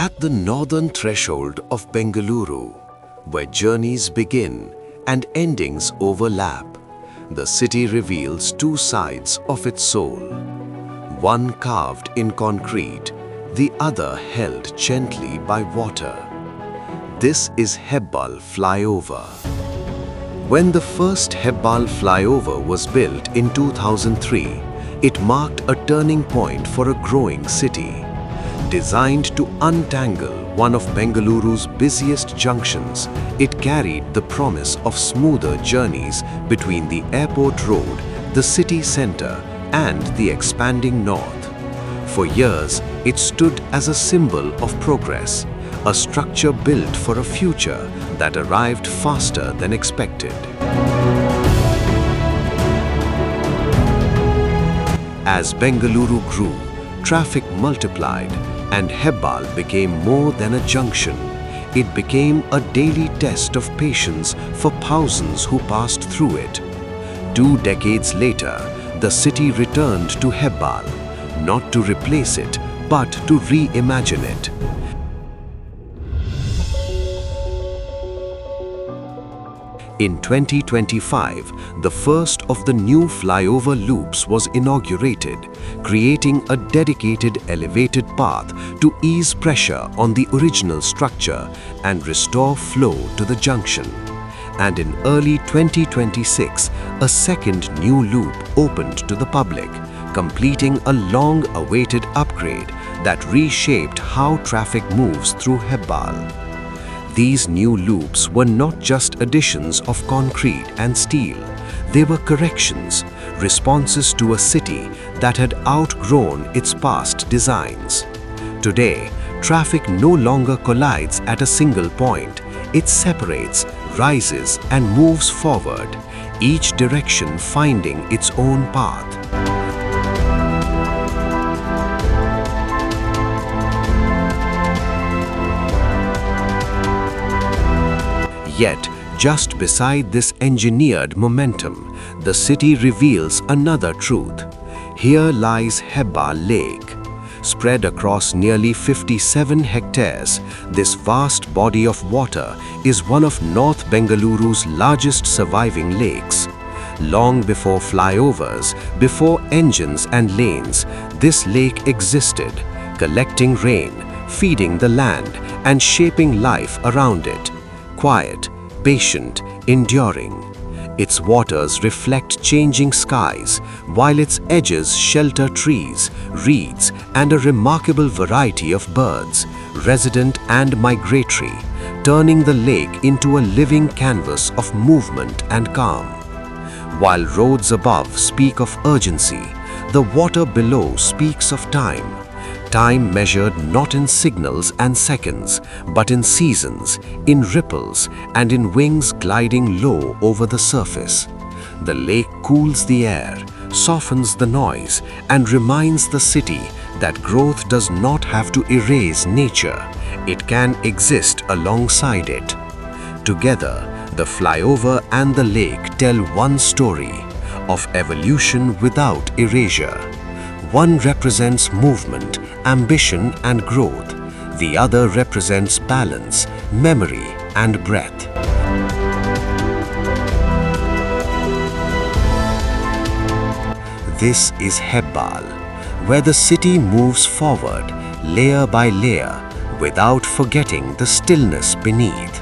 At the northern threshold of Bengaluru, where journeys begin and endings overlap, the city reveals two sides of its soul. One carved in concrete, the other held gently by water. This is Hebbal Flyover. When the first Hebbal Flyover was built in 2003, it marked a turning point for a growing city. Designed to untangle one of Bengaluru's busiest junctions, it carried the promise of smoother journeys between the airport road, the city center, and the expanding north. For years, it stood as a symbol of progress, a structure built for a future that arrived faster than expected. As Bengaluru grew, traffic multiplied, and Hebbal became more than a junction. It became a daily test of patience for thousands who passed through it. 2 decades later, the city returned to Hebbal, not to replace it, but to reimagine it. In 2025, the first of the new flyover loops was inaugurated, creating a dedicated elevated path to ease pressure on the original structure and restore flow to the junction. And in early 2026, a second new loop opened to the public, completing a long-awaited upgrade that reshaped how traffic moves through Hebbal. These new loops were not just additions of concrete and steel. They were corrections, responses to a city that had outgrown its past designs. Today, traffic no longer collides at a single point. It separates, rises, and moves forward, each direction finding its own path. Yet, just beside this engineered momentum, the city reveals another truth. Here lies Hebbal Lake. Spread across nearly 57 hectares, this vast body of water is one of North Bengaluru's largest surviving lakes. Long before flyovers, before engines and lanes, this lake existed, collecting rain, feeding the land, and shaping life around it. Quiet, patient, enduring. Its waters reflect changing skies, while its edges shelter trees, reeds, and a remarkable variety of birds, resident and migratory, turning the lake into a living canvas of movement and calm. While roads above speak of urgency, the water below speaks of time. Time measured not in signals and seconds, but in seasons, in ripples, and in wings gliding low over the surface. The lake cools the air, softens the noise, and reminds the city that growth does not have to erase nature. It can exist alongside it. Together, the flyover and the lake tell one story of evolution without erasure. One represents movement, ambition, and growth. The other represents balance, memory, and breath. This is Hebbal, where the city moves forward, layer by layer, without forgetting the stillness beneath.